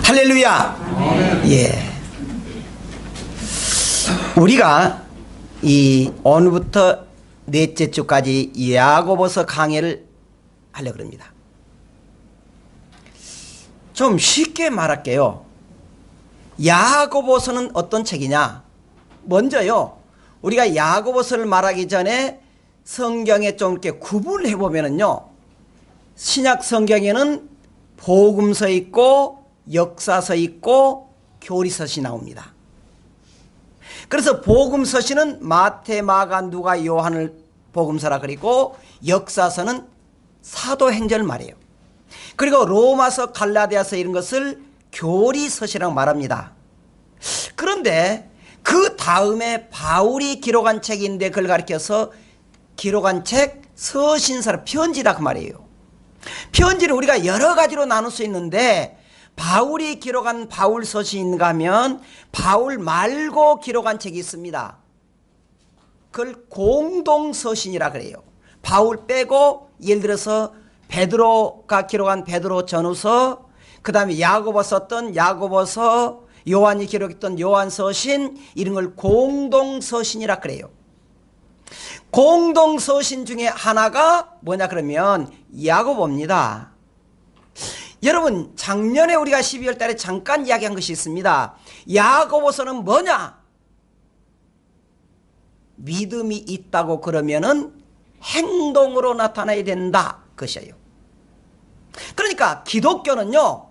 할렐루야. 예. 우리가 이 오늘부터 넷째 주까지 야고보서 강해를 하려고 합니다. 좀 쉽게 말할게요. 야고보서는 어떤 책이냐? 먼저요, 우리가 야고보서를 말하기 전에 성경에 좀 이렇게 구분을 해보면은요, 신약 성경에는 복음서 있고 역사서 있고 교리서시 나옵니다. 그래서 복음서시는 마태, 마가, 누가, 요한을 복음서라 그리고 역사서는 사도행전을 말해요. 그리고 로마서, 갈라디아서 이런 것을 교리서시라고 말합니다. 그런데 그 다음에 바울이 기록한 책인데 그걸 가리켜서 기록한 책 서신서라, 편지다 그 말이에요. 편지를 우리가 여러 가지로 나눌 수 있는데 바울이 기록한 바울 서신인가 하면 바울 말고 기록한 책이 있습니다. 그걸 공동서신이라 그래요. 바울 빼고 예를 들어서 베드로가 기록한 베드로 전후서, 그 다음에 야고보 썼던 야고보서, 요한이 기록했던 요한서신, 이런 걸 공동서신이라 그래요. 공동서신 중에 하나가 뭐냐 그러면 야고보입니다. 여러분, 작년에 우리가 12월 달에 잠깐 이야기한 것이 있습니다. 야고보서는 뭐냐? 믿음이 있다고 그러면은 행동으로 나타나야 된다 그것이에요. 그러니까 기독교는요,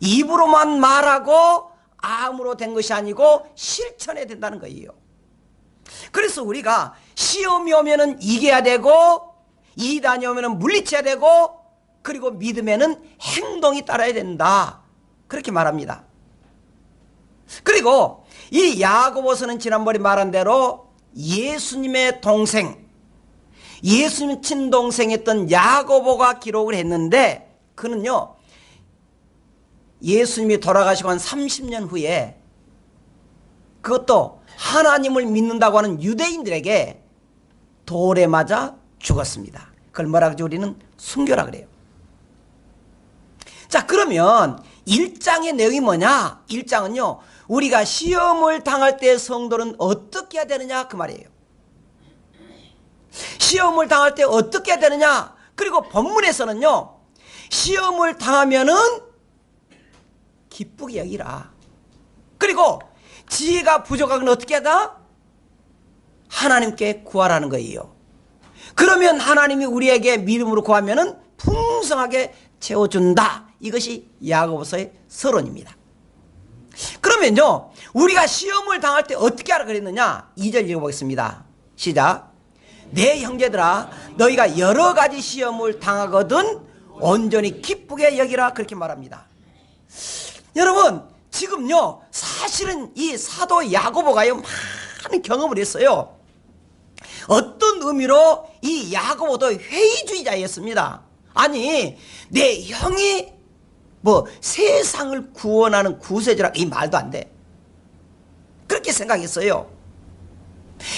입으로만 말하고 암으로 된 것이 아니고 실천해야 된다는 거예요. 그래서 우리가 시험이 오면은 이겨야 되고, 이단이 오면은 물리쳐야 되고, 그리고 믿음에는 행동이 따라야 된다 그렇게 말합니다. 그리고 이 야고보서는 지난번에 말한 대로 예수님의 동생, 예수님 친동생이었던 야고보가 기록을 했는데, 그는요 예수님이 돌아가시고 한 30년 후에 그것도 하나님을 믿는다고 하는 유대인들에게 돌에 맞아 죽었습니다. 그걸 뭐라 그러죠? 우리는 순교라 그래요. 자, 그러면 1장의 내용이 뭐냐? 1장은요, 우리가 시험을 당할 때 성도는 어떻게 해야 되느냐 그 말이에요. 시험을 당할 때 어떻게 해야 되느냐. 그리고 본문에서는요, 시험을 당하면은 기쁘게 여기라. 그리고 지혜가 부족하면 어떻게 하다? 하나님께 구하라는 거예요. 그러면 하나님이 우리에게 믿음으로 구하면은 풍성하게 채워준다. 이것이 야고보서의 서론입니다. 그러면요, 우리가 시험을 당할 때 어떻게 하라 그랬느냐? 2절 읽어보겠습니다. 시작. 내 형제들아, 너희가 여러 가지 시험을 당하거든 온전히 기쁘게 여기라 그렇게 말합니다. 여러분, 지금요 사실은 이 사도 야고보가요 많은 경험을 했어요. 어떤 의미로 이 야고보도 회의주의자였습니다. 아니, 내 형이 뭐 세상을 구원하는 구세주라, 이 말도 안 돼. 그렇게 생각했어요.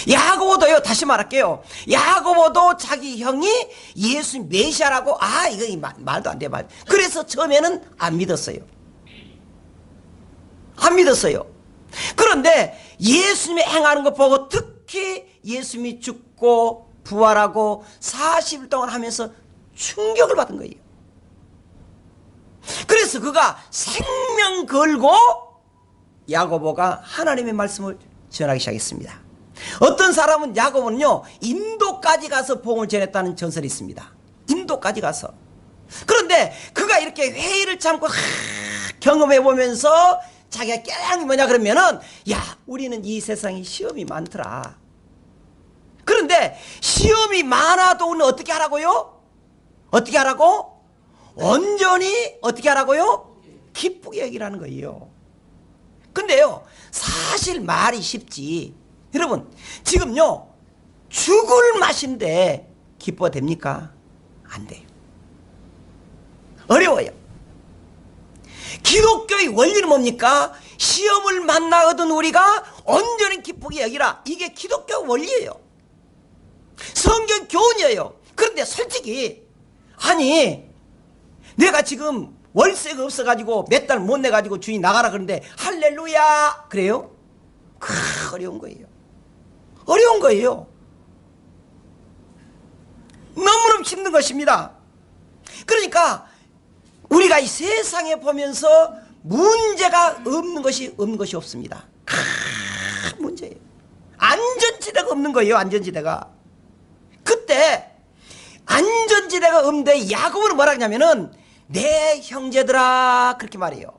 야고보도요, 다시 말할게요. 야고보도 자기 형이 예수 메시아라고, 이거 말도 안 돼, 말. 그래서 처음에는 안 믿었어요. 안 믿었어요. 그런데 예수님이 행하는 것 보고, 특히 예수님이 죽고 부활하고 40일 동안 하면서 충격을 받은 거예요. 그래서 그가 생명 걸고 야고보가 하나님의 말씀을 전하기 시작했습니다. 어떤 사람은 야고보는요, 인도까지 가서 복음을 전했다는 전설이 있습니다. 인도까지 가서. 그런데 그가 이렇게 회의를 참고 경험해 보면서 자기가 깨달은 게 뭐냐 그러면은, 우리는 이 세상에 시험이 많더라. 그런데 시험이 많아도 우리는 어떻게 하라고요? 어떻게 하라고? 온전히 어떻게 하라고요? 기쁘게 여기라는 거예요. 근데요, 사실 말이 쉽지. 여러분, 지금요 죽을 맛인데 기뻐 됩니까? 안 돼요. 어려워요. 기독교의 원리는 뭡니까? 시험을 만나거든 우리가 온전히 기쁘게 여기라. 이게 기독교 원리예요. 성경 교훈이에요. 그런데 솔직히 아니 내가 지금 월세가 없어가지고 몇 달 못 내가지고 주인 나가라 그러는데 할렐루야 그래요? 어려운 거예요. 어려운 거예요. 너무너무 힘든 것입니다. 그러니까 우리가 이 세상에 보면서 문제가 없는 것이 없습니다. 큰 문제예요. 안전지대가 없는 거예요. 안전지대가. 그때 안전지대가 없는데 야고보는 뭐라 하냐면은 내 형제들아 그렇게 말해요.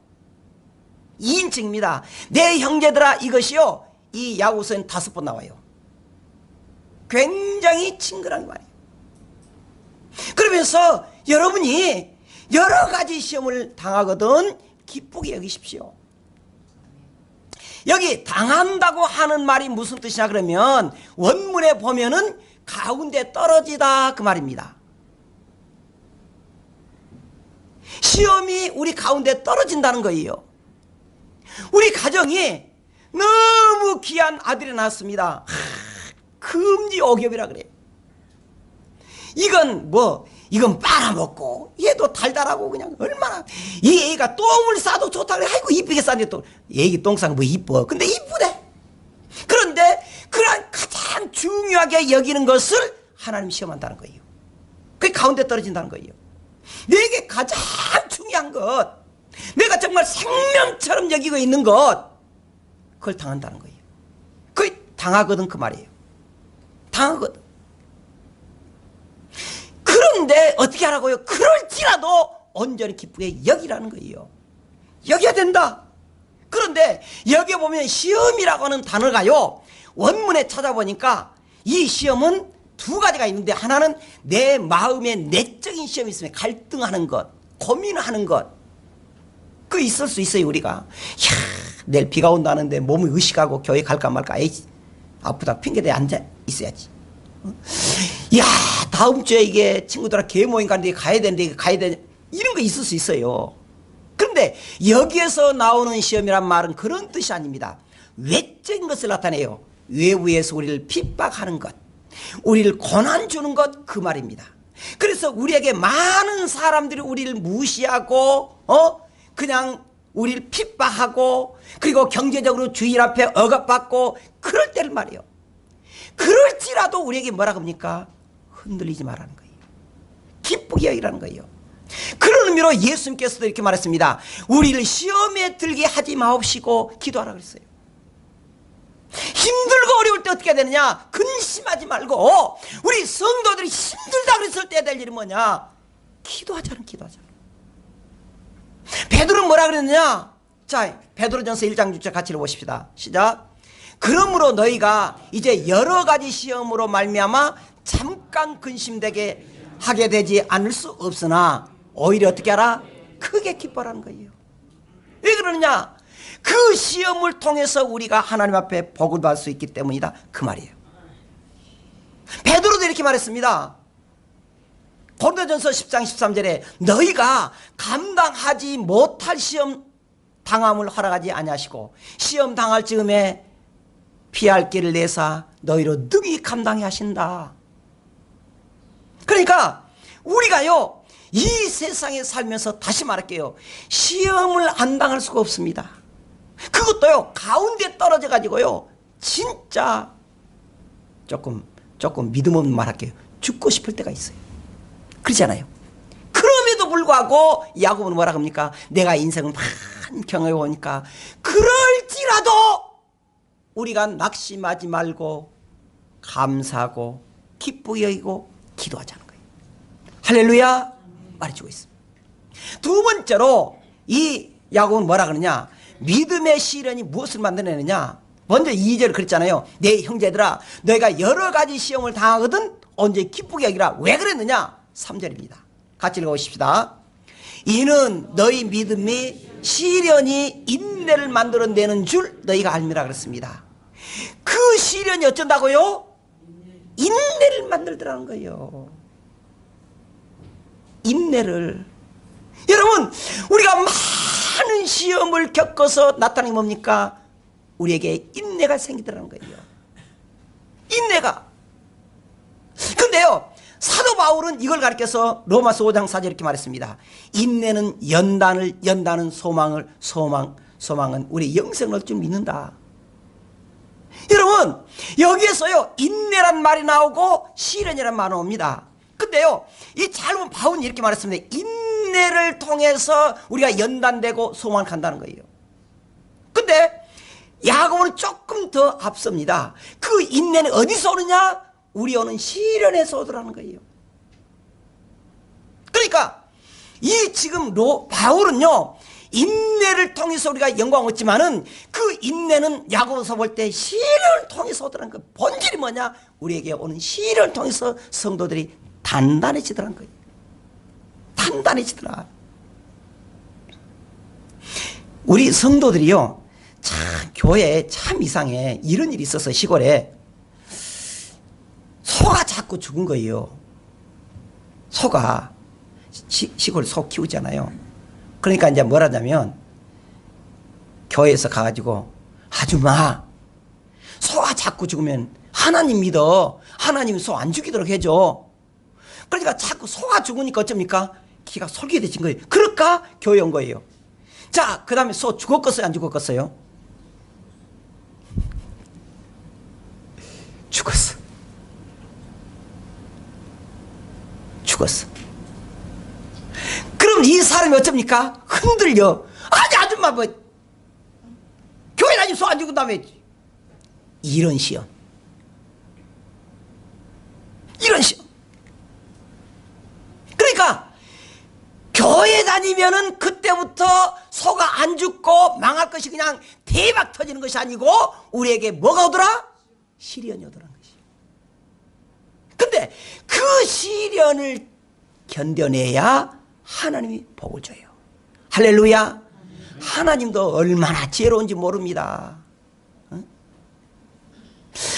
2인칭입니다. 내 형제들아 이것이요. 이 야고보서는 5번 나와요. 굉장히 친근한 말이에요. 그러면서 여러분이 여러 가지 시험을 당하거든 기쁘게 여기십시오. 여기 당한다고 하는 말이 무슨 뜻이냐 그러면 원문에 보면은 가운데 떨어지다 그 말입니다. 시험이 우리 가운데 떨어진다는 거예요. 우리 가정이 너무 귀한 아들이 낳았습니다. 금지옥엽이라 그래요. 이건 빨아먹고 얘도 달달하고 그냥 얼마나 이 애가 똥을 싸도 좋다 그래. 아이고 이쁘게 쌌는데 또 애기 똥 싸는 거 뭐 이뻐. 근데 이쁘대. 그런데 그런 가장 중요하게 여기는 것을 하나님 시험한다는 거예요. 그게 가운데 떨어진다는 거예요. 내게 가장 중요한 것, 내가 정말 생명처럼 여기고 있는 것, 그걸 당한다는 거예요. 그게 당하거든 그 말이에요. 당하거든. 그런데 어떻게 하라고요? 그럴지라도 온전히 기쁘게 여기라는 거예요. 여겨야 된다. 그런데 여기 보면 시험이라고 하는 단어가요, 원문에 찾아보니까 이 시험은 2가지가 있는데 하나는 내 마음의 내적인 시험이 있으면 갈등하는 것, 고민하는 것, 그 있을 수 있어요. 우리가 내일 비가 온다는데 몸이 의식하고 교회 갈까 말까, 에이 아프다 핑계대에 앉아 있어야지. 야 다음 주에 이게 친구들하고 개모임 가는데 가야 되는데 가야 되는 이런 거 있을 수 있어요. 그런데 여기에서 나오는 시험이란 말은 그런 뜻이 아닙니다. 외적인 것을 나타내요. 외부에서 우리를 핍박하는 것, 우리를 고난 주는 것, 그 말입니다. 그래서 우리에게 많은 사람들이 우리를 무시하고 그냥 우리를 핍박하고 그리고 경제적으로 주인 앞에 억압받고 그럴 때를 말이에요. 그럴지라도 우리에게 뭐라고 합니까? 흔들리지 말라는 거예요. 기쁘게 여기라는 거예요. 그런 의미로 예수님께서도 이렇게 말했습니다. 우리를 시험에 들게 하지 마옵시고 기도하라 그랬어요. 힘들고 어려울 때 어떻게 해야 되느냐? 근심하지 말고 우리 성도들이 힘들다 그랬을 때 해야 될 일이 뭐냐? 기도하자는. 베드로는 뭐라 그랬느냐? 자, 베드로전서 1장 6절 같이 읽어보십시다. 시작. 그러므로 너희가 이제 여러 가지 시험으로 말미암아 잠깐 근심되게 하게 되지 않을 수 없으나 오히려 어떻게 하라? 크게 기뻐라는 거예요. 왜 그러느냐? 그 시험을 통해서 우리가 하나님 앞에 복을 받을 수 있기 때문이다 그 말이에요. 베드로도 이렇게 말했습니다. 고린도전서 10장 13절에 너희가 감당하지 못할 시험 당함을 허락하지 아니하시고 시험 당할 즈음에 피할 길을 내사 너희로 능히 감당해 하신다. 그러니까 우리가요 이 세상에 살면서 다시 말할게요, 시험을 안 당할 수가 없습니다. 그것도요 가운데 떨어져 가지고요 진짜 조금 믿음 없는 말 할게요, 죽고 싶을 때가 있어요. 그렇잖아요. 그럼에도 불구하고 야고보는 뭐라 합니까? 내가 인생을 많이 경험해 보니까 그럴지라도 우리가 낙심하지 말고 감사하고 기쁘게 여기고 기도하자는 거예요. 할렐루야 말해주고 있습니다. 2번째로 이 야고보는 뭐라 그러냐? 믿음의 시련이 무엇을 만들어내느냐? 먼저 2절 그랬잖아요. 내 형제들아 너희가 여러 가지 시험을 당하거든 언제 기쁘게 여기라. 왜 그랬느냐? 3절입니다. 같이 읽어보십시다. 이는 너희 믿음이 시련이 인내를 만들어내는 줄 너희가 알미라 그랬습니다. 그 시련이 어쩐다고요? 인내를 만들더라는 거예요. 인내를. 여러분 우리가 많은 시험을 겪어서 나타나는 게 뭡니까? 우리에게 인내가 생기더라는 거예요. 인내가. 근데 근데요, 사도 바울은 이걸 가르쳐서 로마서 5장 4절 이렇게 말했습니다. 인내는 연단은 소망은 우리 영생을 얻을 줄 믿는다. 여러분, 여기에서요, 인내란 말이 나오고 시련이란 말이 나옵니다. 근데요, 이 잘못 바울은 이렇게 말했습니다. 인내를 통해서 우리가 연단되고 소망을 간다는 거예요. 근데 야고보는 조금 더 앞섭니다. 그 인내는 어디서 오느냐? 우리 오는 시련에서 오더라는 거예요. 그러니까 이 지금 바울은요, 인내를 통해서 우리가 영광을 얻지만은 그 인내는 야고보서 볼 때 시련을 통해서 오더라는 거예요. 본질이 뭐냐? 우리에게 오는 시련을 통해서 성도들이 단단해지더라는 거예요. 단단해지더라. 우리 성도들이요, 참 교회에 참 이상해. 이런 일이 있어서 시골에 소가 자꾸 죽은 거예요. 소가 시골 소 키우잖아요. 그러니까 이제 뭐라냐면 교회에서 가가지고, 아줌마, 소가 자꾸 죽으면 하나님 믿어. 하나님 소 안 죽이도록 해줘. 그러니까 자꾸 소가 죽으니까 어쩝니까? 기가 솔깃해진 거예요. 그럴까? 교회 온 거예요. 자, 그 다음에 소 죽었겠어요? 안 죽었겠어요? 죽었어. 그럼 이 사람이 어쩝니까? 흔들려. 아니, 아줌마, 뭐, 교회 다니면 소 안 죽은 다음에. 이런 시험. 그러니까, 교회 다니면은 그때부터 소가 안 죽고 망할 것이 그냥 대박 터지는 것이 아니고, 우리에게 뭐가 오더라? 시련이 오더라는 것이. 근데 그 시련을 견뎌내야 하나님이 복을 줘요. 할렐루야. 하나님도 얼마나 지혜로운지 모릅니다. 응?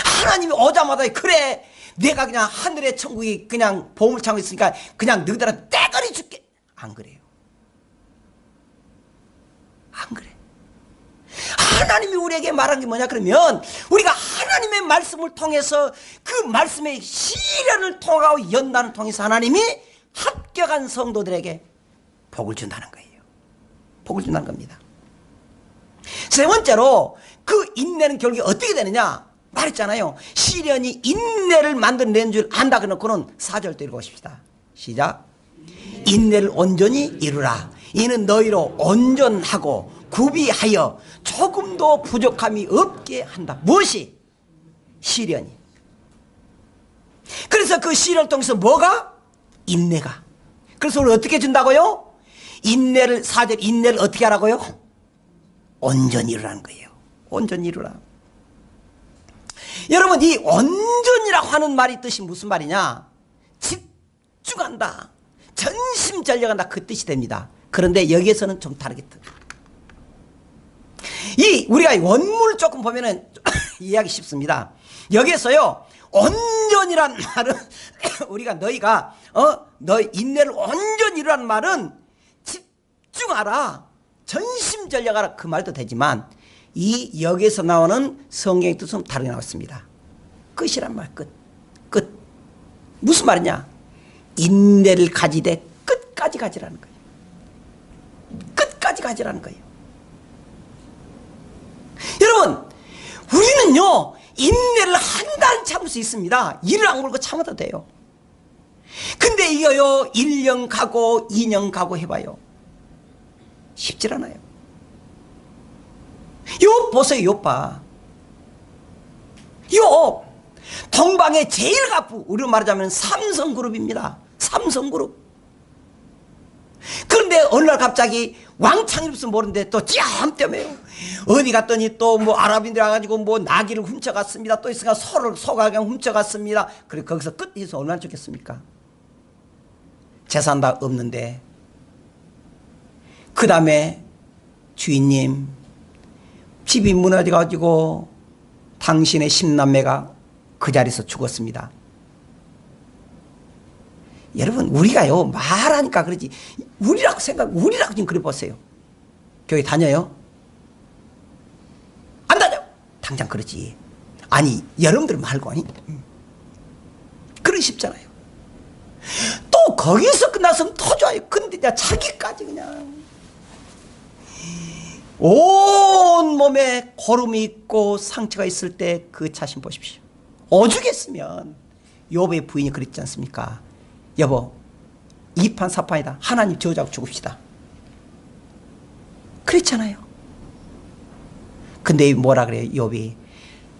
하나님이 오자마자, 그래, 내가 그냥 하늘의 천국이 그냥 보물창고 있으니까 그냥 너희들한테 떼거리 줄게. 안 그래요. 안 그래. 하나님이 우리에게 말한 게 뭐냐 그러면, 우리가 하나님의 말씀을 통해서 그 말씀의 시련을 통하고 연단을 통해서 하나님이 합격한 성도들에게 복을 준다는 거예요. 복을 준다는 겁니다. 세 번째로, 그 인내는 결국에 어떻게 되느냐 말했잖아요. 시련이 인내를 만들어낸 줄 안다 그러놓고는 4절 또 읽어보십시다. 시작. 인내를 온전히 이루라. 이는 너희로 온전하고 구비하여 조금도 부족함이 없게 한다. 무엇이? 시련이. 그래서 그 시련을 통해서 뭐가? 인내가. 그래서 우리 어떻게 준다고요? 인내를, 4절 인내를 어떻게 하라고요? 온전히 이루라는 거예요. 온전히 이루라. 여러분, 이 온전이라고 하는 말이 뜻이 무슨 말이냐? 집중한다, 전심전력한다, 그 뜻이 됩니다. 그런데 여기에서는 좀 다르게 우리가 원문을 조금 보면은 이해하기 쉽습니다. 여기에서요, 온전이란 말은 우리가 너희가 너희 인내를 온전히 이루라는 말은 집중하라, 전심전력하라, 그 말도 되지만 여기에서 나오는 성경의 뜻은 다르게 나왔습니다. 끝이란 말, 끝. 무슨 말이냐? 인내를 가지되 끝까지 가지라는 거예요. 끝까지 가지라는 거예요. 여러분, 우리는요, 인내를 한 달 참을 수 있습니다. 이를 악물고 참아도 돼요. 근데 이거요, 1년 가고 2년 가고 해봐요. 쉽질 않아요. 요 보세요, 요 봐. 요 동방의 제일 가부, 우리로 말하자면 삼성그룹입니다. 삼성그룹. 그런데 어느 날 갑자기 왕창이 무슨 모르는데 또 띄엄띄엄해요. 어디 갔더니 또 뭐 아랍인들 와가지고 뭐 나귀를 훔쳐갔습니다. 또 있으니까 소가 그냥 훔쳐갔습니다. 그리고 거기서 끝에서 얼마나 좋겠습니까? 재산 다 없는데. 그 다음에 주인님, 집이 무너져가지고 당신의 10남매가 그 자리에서 죽었습니다. 여러분, 우리가요, 말하니까 그러지, 우리라고 좀 그래 보세요. 교회 다녀요? 안 다녀? 당장 그러지. 아니, 여러분들 말고, 아니? 그런 싶잖아요. 또 거기서 끝났으면 더 좋아요. 근데 자기까지 그냥 온 몸에 고름이 있고 상처가 있을 때 그 자신 보십시오. 오죽했으면 욥의 부인이 그랬지 않습니까? 여보, 이판 사판이다. 하나님 저주하고 죽읍시다. 그랬잖아요. 근데 뭐라 그래요? 욥이,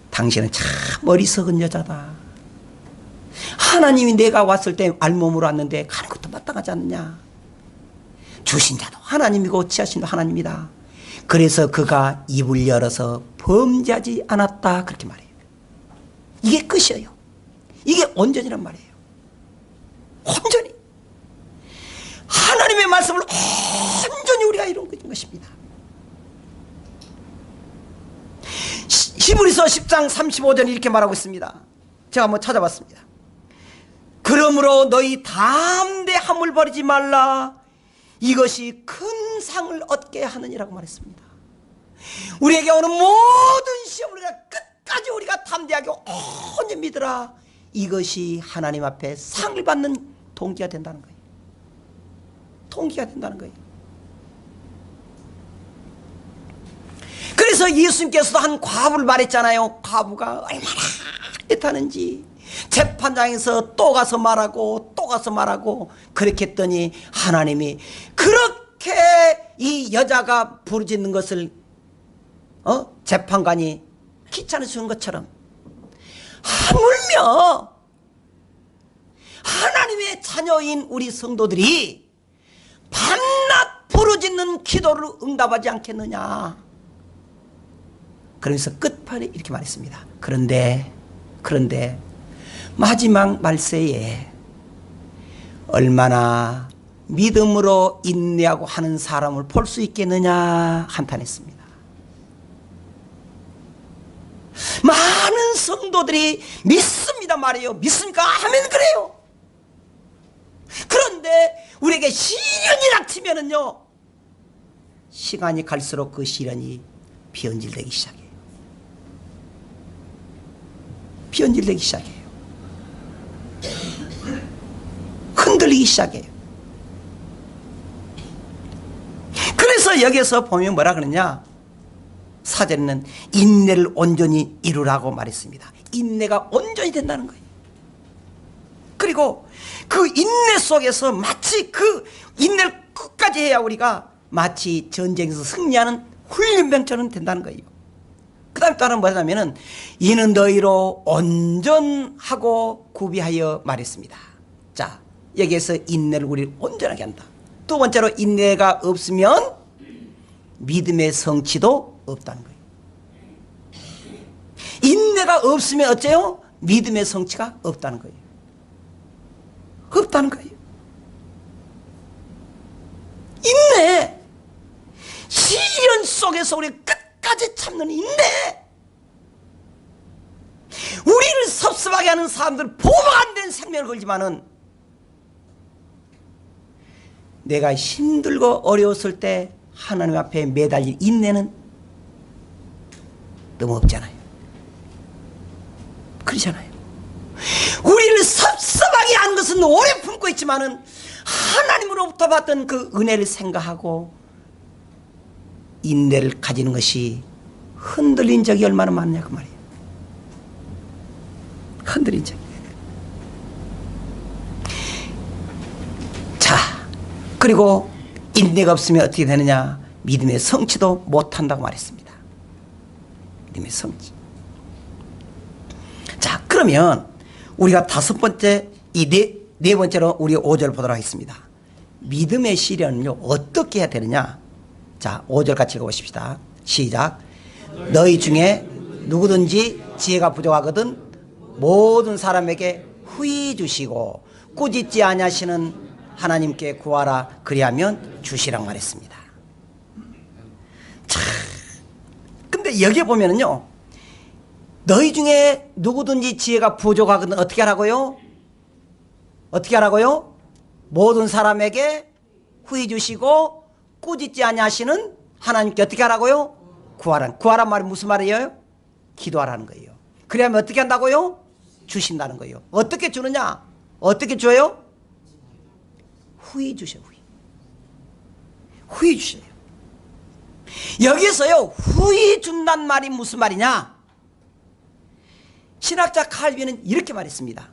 당신은 참 어리석은 여자다. 하나님이 내가 왔을 때 알몸으로 왔는데 가는 것도 마땅하지 않느냐. 주신 자도 하나님이고 취하신 자도 하나님이다. 그래서 그가 입을 열어서 범죄하지 않았다. 그렇게 말해요. 이게 끝이에요. 이게 온전이란 말이에요. 온전히. 하나님의 말씀을 온전히 우리가 이룬 것입니다. 히브리서 10장 35절 이렇게 말하고 있습니다. 제가 한번 찾아봤습니다. 그러므로 너희 담대함을 버리지 말라. 이것이 큰 상을 얻게 하느니라고 말했습니다. 우리에게 오는 모든 시험을 끝까지 우리가 담대하게 온전히 믿으라. 이것이 하나님 앞에 상을 받는 동기가 된다는 거예요. 동기가 된다는 거예요. 그래서 예수님께서도 한 과부를 말했잖아요. 과부가 얼마나 애타는지. 재판장에서 또 가서 말하고 또 가서 말하고 그렇게 했더니 하나님이 그렇게 이 여자가 부르짖는 것을 재판관이 귀찮아 주는 것처럼 하물며 하나님의 자녀인 우리 성도들이 밤낮 부르짖는 기도를 응답하지 않겠느냐. 그러면서 끝판에 이렇게 말했습니다. 그런데 마지막 말세에 얼마나 믿음으로 인내하고 하는 사람을 볼 수 있겠느냐 한탄했습니다. 많은 성도들이 믿습니다 말이에요. 믿습니까? 아멘 그래요. 그런데 우리에게 시련이 닥치면은요, 시간이 갈수록 그 시련이 변질되기 시작해요. 변질되기 시작해요. 흔들리기 시작해요. 그래서 여기서 보면 뭐라 그러냐, 사절에는 인내를 온전히 이루라고 말했습니다. 인내가 온전히 된다는 거예요. 그리고 그 인내 속에서 마치 그 인내를 끝까지 해야 우리가 마치 전쟁에서 승리하는 훈련병처럼 된다는 거예요. 그 다음에 또 하나는 뭐냐면은 이는 너희로 온전하고 구비하여 말했습니다. 자, 여기에서 인내를 우리 온전하게 한다. 두 번째로 인내가 없으면 믿음의 성취도 없다는 거예요. 인내가 없으면 어째요? 믿음의 성취가 없다는 거예요. 없다는 거예요. 인내. 시련 속에서 우리 끝까지 참는 인내. 우리를 섭섭하게 하는 사람들 보호가 안 된 생명을 걸지만은 내가 힘들고 어려웠을 때 하나님 앞에 매달릴 인내는 너무 없잖아요. 그러잖아요. 우리를 섭섭하게 한 것은 오래 품고 있지만은 하나님으로부터 받던 그 은혜를 생각하고 인내를 가지는 것이 흔들린 적이 얼마나 많냐 그 말이에요. 흔들린 적. 자, 그리고 인내가 없으면 어떻게 되느냐? 믿음의 성취도 못한다고 말했습니다. 믿음의 성취. 자, 그러면 우리가 다섯 번째, 이 네 번째로 우리 5절 보도록 하겠습니다. 믿음의 시련은요, 어떻게 해야 되느냐? 자, 5절 같이 읽어보십시다. 시작. 너희 중에 누구든지 지혜가 부족하거든 모든 사람에게 후히 주시고 꾸짖지 아니하시는 하나님께 구하라. 그리하면 주시라고 말했습니다. 자, 근데 여기에 보면은요, 너희 중에 누구든지 지혜가 부족하거든 어떻게 하라고요? 어떻게 하라고요? 모든 사람에게 후히 주시고 꾸짖지 아니하시는 하나님께 어떻게 하라고요? 구하라. 구하란 말이 무슨 말이에요? 기도하라는 거예요. 그러면 어떻게 한다고요? 주신다는 거예요. 어떻게 주느냐? 어떻게 줘요? 후히 주셔요. 후히 주셔요. 여기서요, 후히 준다는 말이 무슨 말이냐? 신학자 칼빈은 이렇게 말했습니다.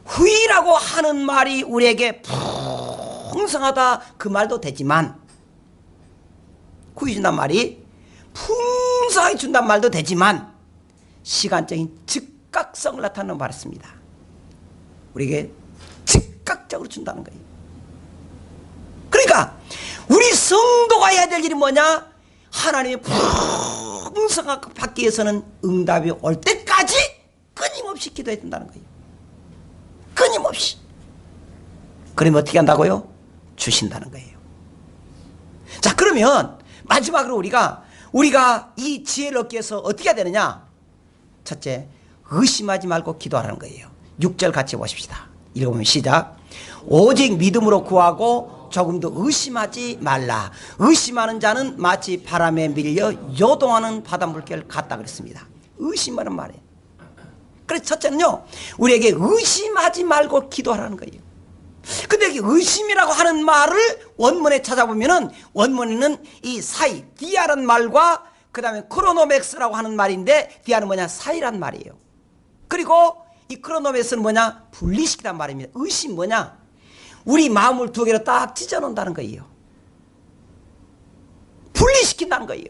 후히라고 하는 말이 우리에게 풍성하다 그 말도 되지만, 후히 준다는 말이 풍성하게 준다는 말도 되지만 시간적인 즉각성을 나타내는 말했습니다. 우리에게 즉각적으로 준다는 거예요. 그러니까 우리 성도가 해야 될 일이 뭐냐? 하나님의 풍성하게 받기 위해서는 응답이 올 때까지 끊임없이 기도해야 된다는 거예요. 끊임없이. 그러면 어떻게 한다고요? 주신다는 거예요. 자, 그러면 마지막으로 우리가 이 지혜를 얻기 위해서 어떻게 해야 되느냐? 첫째, 의심하지 말고 기도하라는 거예요. 6절 같이 보십시다. 읽어보면 시작. 오직 믿음으로 구하고 조금도 의심하지 말라. 의심하는 자는 마치 바람에 밀려 요동하는 바닷물결 같다 그랬습니다. 의심하는 말이에요. 그래서 첫째는요, 우리에게 의심하지 말고 기도하라는 거예요. 근데 여기 의심이라고 하는 말을 원문에 찾아보면은 원문에는 이 사이, 디아라는 말과 그 다음에 크로노맥스라고 하는 말인데, 디아는 뭐냐? 사이란 말이에요. 그리고 이 크로노맥스는 뭐냐? 분리시키란 말입니다. 의심 뭐냐? 우리 마음을 두 개로 딱 찢어 놓는다는 거예요. 분리시킨다는 거예요.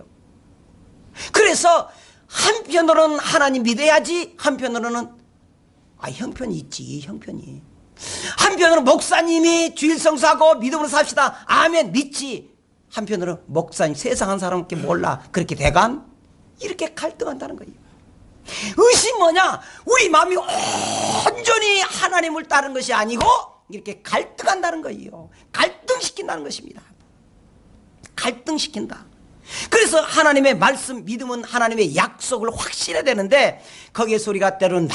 그래서 한편으로는 하나님 믿어야지, 한편으로는 형편이 있지, 형편이. 한편으로는 목사님이 주일 성수하고 믿음으로 삽시다, 아멘, 믿지. 한편으로는 목사님 세상 한 사람밖에 몰라, 그렇게 대감? 이렇게 갈등한다는 거예요. 의심 뭐냐? 우리 마음이 온전히 하나님을 따르는 것이 아니고 이렇게 갈등한다는 거예요. 갈등시킨다는 것입니다. 갈등시킨다. 그래서 하나님의 말씀, 믿음은 하나님의 약속을 확신해야 되는데, 거기에서 우리가 때로는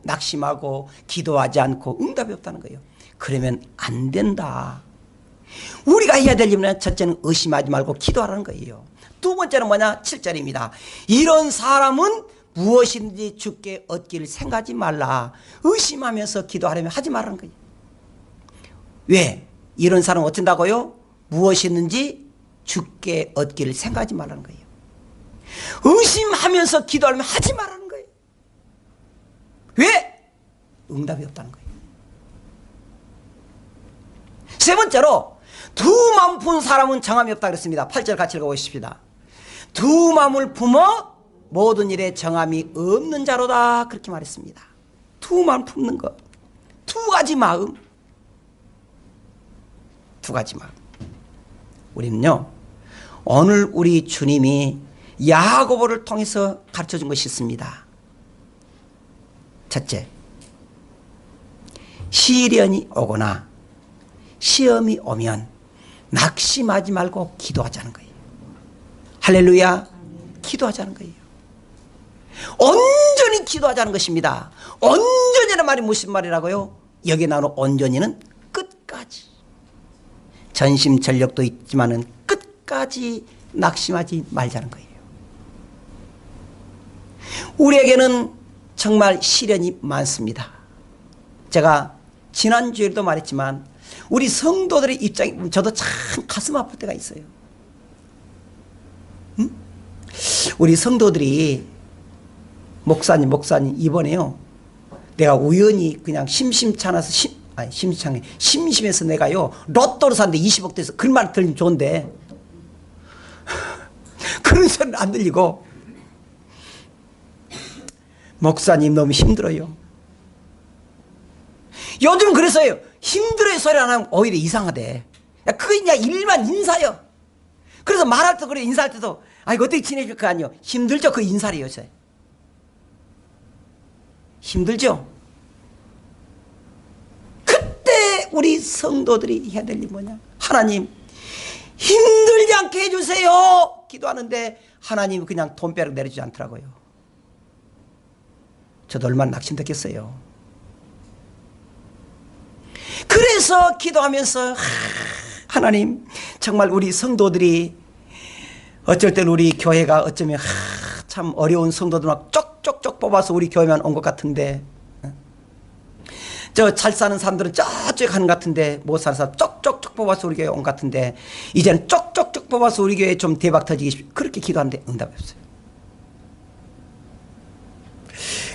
낙심하고 기도하지 않고 응답이 없다는 거예요. 그러면 안 된다. 우리가 해야 될 일은 첫째는 의심하지 말고 기도하라는 거예요. 두 번째는 뭐냐? 7절입니다. 이런 사람은 무엇인지 주께 얻기를 생각하지 말라. 의심하면서 기도하려면 하지 말라는 거예요. 왜? 이런 사람은 어쩐다고요? 무엇이든지 주께 얻기를 생각하지 말라는 거예요. 의심하면서 기도하려면 하지 말라는 거예요. 왜? 응답이 없다는 거예요. 세 번째로, 두 마음 푼 사람은 정함이 없다 그랬습니다. 8절 같이 읽어보십시다. 두 마음을 품어 모든 일에 정함이 없는 자로다, 그렇게 말했습니다. 두 마음 품는 것, 두 가지 마음, 두 가지 마음. 우리는요, 오늘 우리 주님이 야고보를 통해서 가르쳐준 것이 있습니다. 첫째, 시련이 오거나 시험이 오면 낙심하지 말고 기도하자는 거예요. 할렐루야. 기도하자는 거예요. 온전히 기도하자는 것입니다. 온전히라는 말이 무슨 말이라고요? 여기 나오는 온전히는 끝까지, 전심전력도 있지만은 끝까지 낙심하지 말자는 거예요. 우리에게는 정말 시련이 많습니다. 제가 지난주에도 말했지만 우리 성도들의 입장에 보면 저도 참 가슴 아플 때가 있어요. 응? 우리 성도들이 목사님 이번에요, 내가 우연히 그냥 심심해서 내가요 로또를 샀는데 20억 돼서 그런 말 들으면 좋은데 그런 소리는 안 들리고, 목사님 너무 힘들어요. 요즘 그래서요, 힘들어요 소리 안 하면 오히려 이상하대. 그게 그냥 일반 인사요. 그래서 말할 때, 그래, 인사할 때도 이거 어떻게 지내줄 거 아니요. 힘들죠? 그 인사래요. 요새 힘들죠? 그때 우리 성도들이 해야 될 일이 뭐냐? 하나님 힘들지 않게 해주세요 기도하는데 하나님 그냥 돈벼락 내려주지 않더라고요. 저도 얼마나 낙심됐겠어요. 그래서 기도하면서 하나님, 정말 우리 성도들이 어쩔 땐 우리 교회가 어쩌면 참 어려운 성도들 막 쪽쪽쪽 뽑아서 우리 교회만 온 것 같은데, 저 잘 사는 사람들은 저쪽에 가는 것 같은데 못 사는 사람 쪽쪽쪽 뽑아서 우리 교회 온 것 같은데 이제는 쪽쪽쪽 뽑아서 우리 교회 좀 대박 터지기 싶 그렇게 기도하는데 응답이 없어요.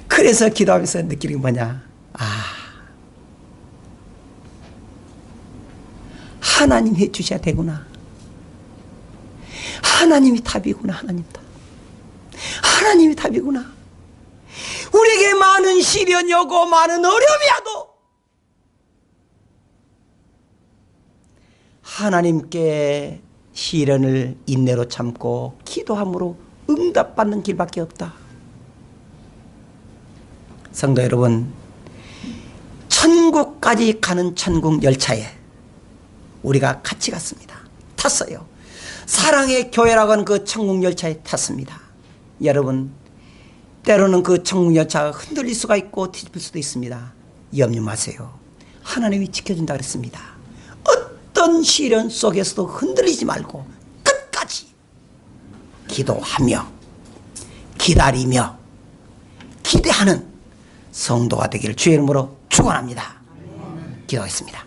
그래서 기도하면서 느끼는 게 뭐냐? 하나님 해주셔야 되구나. 하나님이 답이구나. 하나님이 답이구나. 우리에게 많은 시련이 오고 많은 어려움이 와도 하나님께 시련을 인내로 참고 기도함으로 응답받는 길밖에 없다. 성도 여러분, 천국까지 가는 천국 열차에 우리가 같이 갔습니다. 탔어요. 사랑의 교회라고 하는 그 천국 열차에 탔습니다. 여러분, 때로는 그 천국 열차가 흔들릴 수가 있고 뒤집힐 수도 있습니다. 염려 마세요. 하나님이 지켜준다 그랬습니다. 어떤 시련 속에서도 흔들리지 말고 끝까지 기도하며 기다리며 기대하는 성도가 되기를 주의 이름으로 축원합니다. 기도하겠습니다.